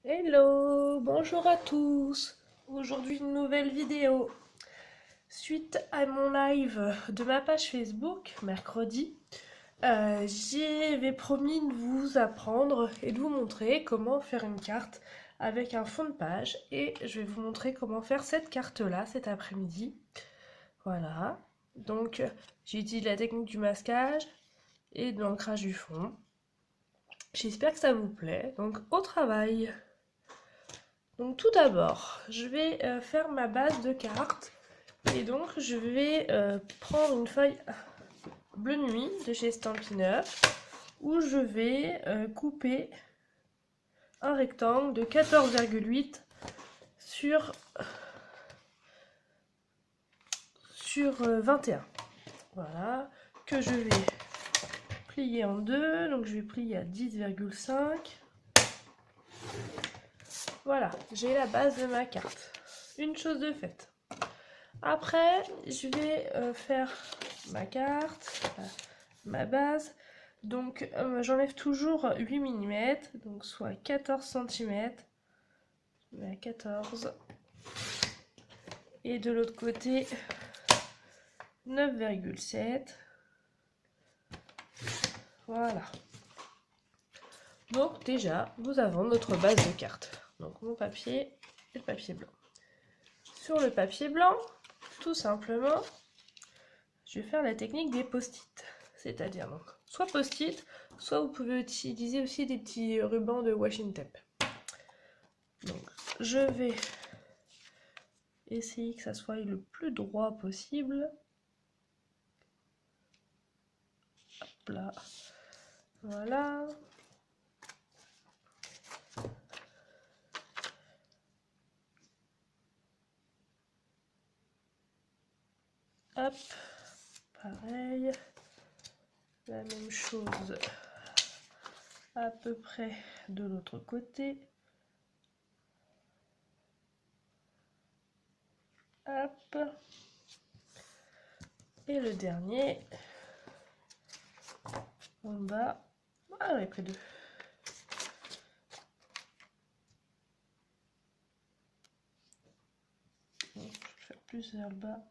Hello, bonjour à tous. Aujourd'hui une nouvelle vidéo. Suite à mon live de ma page Facebook, mercredi, j'avais promis de vous apprendre et de vous montrer comment faire une carte avec un fond de page. Et je vais vous montrer comment faire cette carte-là cet après-midi. Voilà. Donc j'utilise la technique du masquage et de l'ancrage du fond. J'espère que ça vous plaît. Donc au travail. Donc tout d'abord, je vais faire ma base de cartes. Et donc je vais prendre une feuille bleu nuit de chez Stampin' Up où je vais couper un rectangle de 14,8 sur 21. Voilà, que je vais plier en deux. Donc je vais plier à 10,5. Voilà, j'ai la base de ma carte. Une chose de faite. Après, je vais faire ma carte, ma base. Donc, j'enlève toujours 8 mm, donc soit 14 cm. Je mets à 14. Et de l'autre côté, 9,7. Voilà. Donc déjà, nous avons notre base de carte. Donc mon papier et le papier blanc. Sur le papier blanc, tout simplement, je vais faire la technique des post-it. C'est-à-dire donc soit post-it, soit vous pouvez utiliser aussi des petits rubans de washi tape. Donc je vais essayer que ça soit le plus droit possible. Hop là. Voilà. Hop. Pareil. La même chose à peu près de l'autre côté. Hop. Et le dernier en bas. Ah, j'en ai pris deux. Je vais faire plus vers le bas.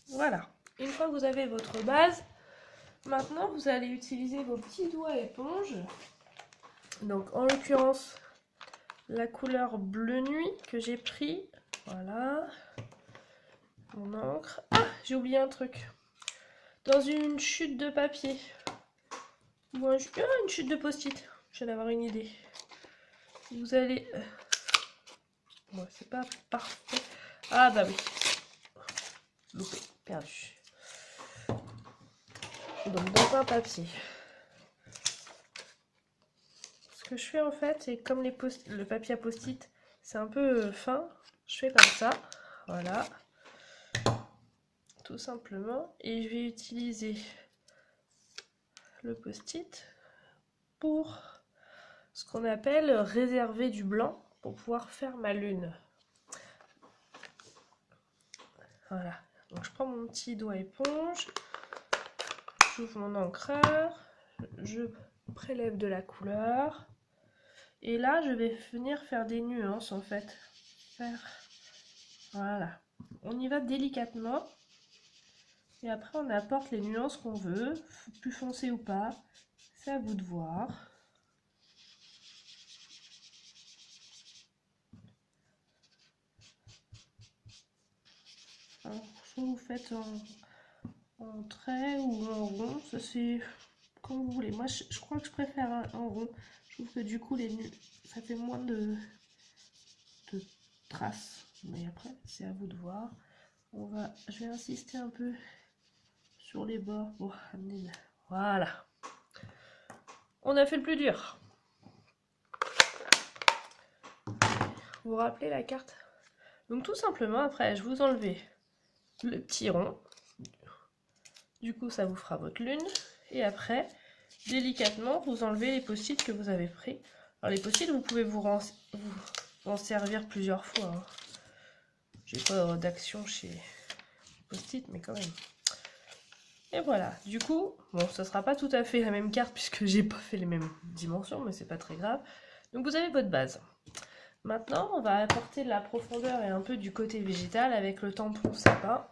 Voilà. Une fois que vous avez votre base, maintenant vous allez utiliser vos petits doigts éponge. Donc en l'occurrence, la couleur bleu nuit que j'ai pris. Voilà. Mon encre. Ah, j'ai oublié un truc. Dans une chute de papier. Ou une chute de post-it. Je viens d'avoir une idée. Vous allez... Bon, c'est pas parfait. Ah bah oui. Loupé, perdu. Donc dans un papier. Ce que je fais en fait, c'est comme le papier à post-it, c'est un peu fin. Je fais comme ça. Voilà. Tout simplement. Et je vais utiliser le post-it pour ce qu'on appelle réserver du blanc pour pouvoir faire ma lune. Voilà. Donc je prends mon petit doigt éponge, j'ouvre mon encreur, je prélève de la couleur. Et là, je vais venir faire des nuances en fait. Voilà. On y va délicatement. Et après, on apporte les nuances qu'on veut, plus foncé ou pas. C'est à vous de voir. Alors, soit vous faites en trait ou en rond, ça c'est comme vous voulez. Moi, je crois que je préfère en rond. Je trouve que du coup, ça fait moins de traces. Mais après, c'est à vous de voir. Je vais insister un peu sur les bords pour amener. Voilà. On a fait le plus dur. Vous vous rappelez la carte? Donc tout simplement, après, je vous enlevez le petit rond. Du coup, ça vous fera votre lune. Et après, délicatement, vous enlevez les post-it que vous avez pris. Alors les post-it, vous pouvez vous en servir plusieurs fois. Hein. J'ai pas d'action chez les post-it, mais quand même. Et voilà, du coup, bon, ça sera pas tout à fait la même carte puisque j'ai pas fait les mêmes dimensions, mais c'est pas très grave. Donc vous avez votre base. Maintenant, on va apporter de la profondeur et un peu du côté végétal avec le tampon sapin.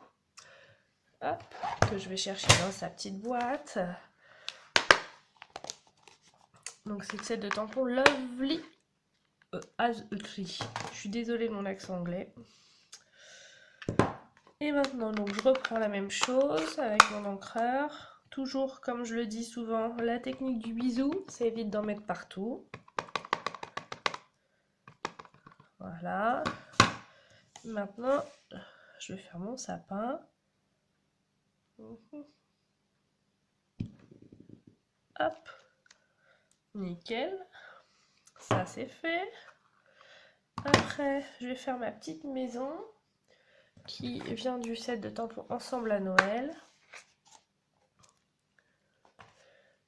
Hop, que je vais chercher dans sa petite boîte. Donc c'est le set de tampons Lovely as a Tree. Je suis désolée de mon accent anglais. Et maintenant, donc, je reprends la même chose avec mon encreur. Toujours, comme je le dis souvent, la technique du bisou, ça évite d'en mettre partout. Voilà. Maintenant, je vais faire mon sapin. Hop. Nickel. Ça, c'est fait. Après, je vais faire ma petite maison qui vient du set de tampons Ensemble à Noël.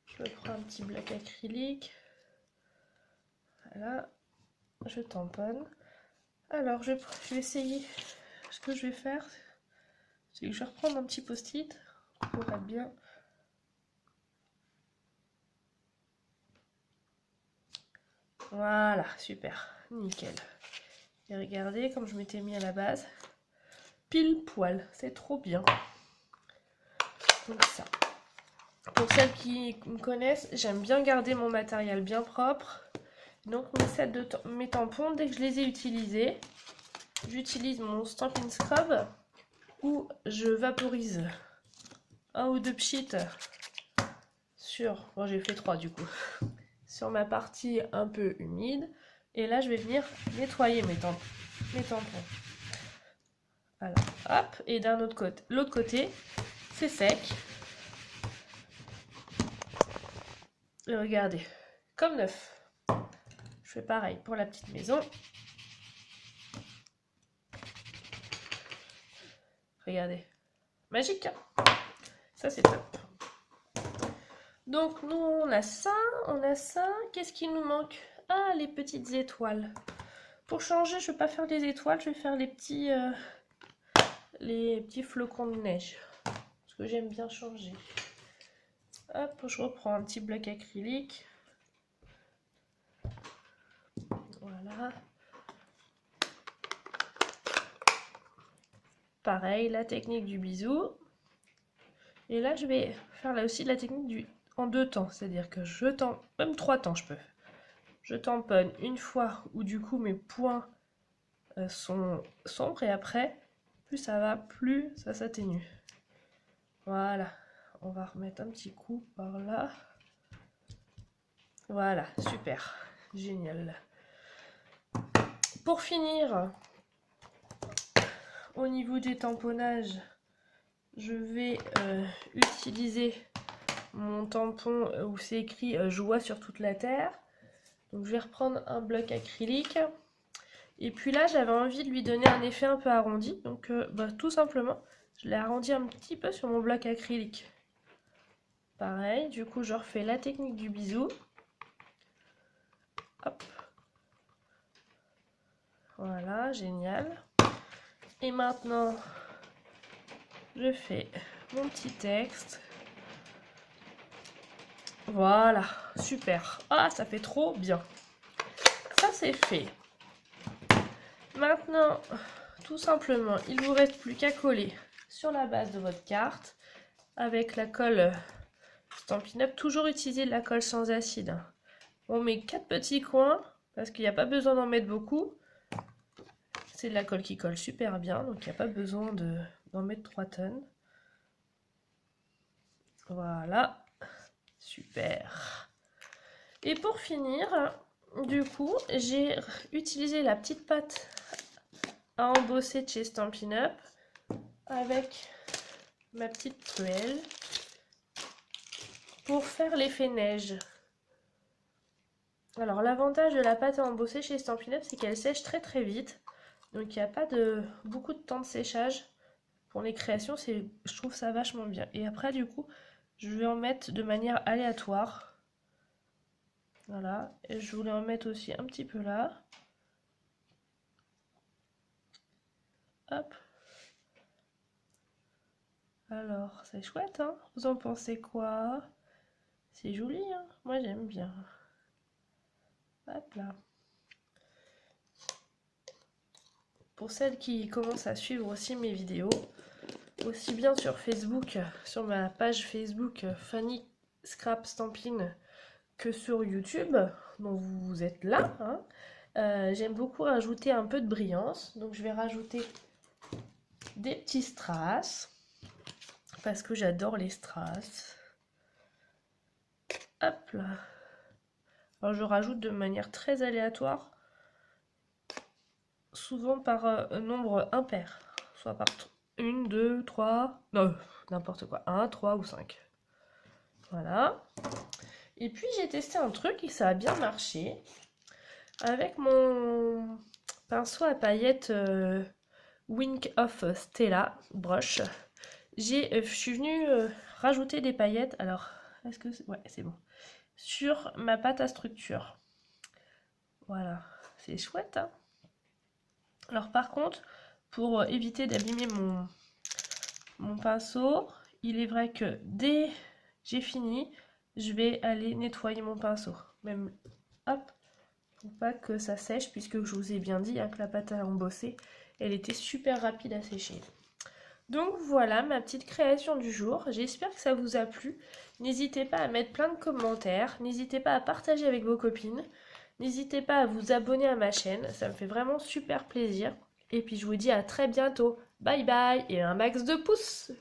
Je me prends un petit bloc acrylique. Voilà. Je tamponne. Alors, je vais essayer. Ce que je vais faire, c'est que je vais reprendre un petit post-it pour être bien. Voilà, super, nickel. Et regardez comme je m'étais mis à la base. Pile poil, c'est trop bien. Donc ça. Pour celles qui me connaissent, j'aime bien garder mon matériel bien propre. Donc mes tampons, dès que je les ai utilisés, j'utilise mon Stampin' Scrub où je vaporise un ou deux pchits sur... Bon, j'ai fait 3 du coup. Sur ma partie un peu humide. Et là, je vais venir nettoyer mes tampons. Voilà, hop. Et d'un autre côté, l'autre côté, c'est sec. Et regardez, comme neuf. Je fais pareil pour la petite maison. Regardez, magique, hein. Ça, c'est top. Donc, nous, on a ça, on a ça. Qu'est-ce qui nous manque? Ah, les petites étoiles. Pour changer, je ne vais pas faire des étoiles, je vais faire les petits flocons de neige. Parce que j'aime bien changer. Hop, je reprends un petit bloc acrylique. Voilà. Pareil, la technique du bisou. Et là, je vais faire là aussi la technique du en 2 temps. C'est-à-dire que je tamponne, même 3 temps je peux. Je tamponne une fois où du coup mes points sont sombres et après, plus ça va, plus ça s'atténue. Voilà. On va remettre un petit coup par là. Voilà, super. Génial. Pour finir, au niveau des tamponnages, je vais utiliser mon tampon où c'est écrit joie sur toute la terre. Donc je vais reprendre un bloc acrylique. Et puis là, j'avais envie de lui donner un effet un peu arrondi. Donc tout simplement, je l'ai arrondi un petit peu sur mon bloc acrylique. Pareil, du coup, je refais la technique du bisou. Hop. Voilà, génial. Et maintenant, je fais mon petit texte. Voilà, super. Ah, ça fait trop bien. Ça, c'est fait. Maintenant, tout simplement, il ne vous reste plus qu'à coller sur la base de votre carte avec la colle Stampin' Up. Toujours utiliser de la colle sans acide. On met 4 petits coins parce qu'il n'y a pas besoin d'en mettre beaucoup. C'est de la colle qui colle super bien, donc il n'y a pas besoin d'en mettre 3 tonnes. Voilà, super. Et pour finir, du coup, j'ai utilisé la petite pâte à embosser de chez Stampin' Up avec ma petite truelle pour faire l'effet neige. Alors l'avantage de la pâte à embosser chez Stampin' Up, c'est qu'elle sèche très très vite. Donc il n'y a pas beaucoup de temps de séchage. Pour les créations, je trouve ça vachement bien. Et après du coup, je vais en mettre de manière aléatoire. Voilà, et je voulais en mettre aussi un petit peu là. Hop. Alors, c'est chouette, hein? Vous en pensez quoi? C'est joli, hein? Moi, j'aime bien. Hop là. Pour celles qui commencent à suivre aussi mes vidéos, aussi bien sur Facebook, sur ma page Facebook Fanny Scrap Stampin', que sur YouTube, dont vous êtes là, hein. J'aime beaucoup rajouter un peu de brillance, donc je vais rajouter des petits strass, parce que j'adore les strass. Hop là. Alors je rajoute de manière très aléatoire, souvent par nombre impair, soit par 1, 2, 3, non, n'importe quoi, 1, 3 ou 5. Voilà. Et puis j'ai testé un truc et ça a bien marché. Avec mon pinceau à paillettes Wink of Stella brush, je suis venue rajouter des paillettes. Alors, est-ce que ouais, c'est bon. Sur ma pâte à structure. Voilà, c'est chouette, hein. Alors par contre, pour éviter d'abîmer mon pinceau, il est vrai que dès j'ai fini, je vais aller nettoyer mon pinceau. Même, hop, pour pas que ça sèche, puisque je vous ai bien dit hein, que la pâte à embosser, elle était super rapide à sécher. Donc voilà ma petite création du jour, j'espère que ça vous a plu. N'hésitez pas à mettre plein de commentaires, n'hésitez pas à partager avec vos copines, n'hésitez pas à vous abonner à ma chaîne, ça me fait vraiment super plaisir. Et puis je vous dis à très bientôt, bye bye et un max de pouces!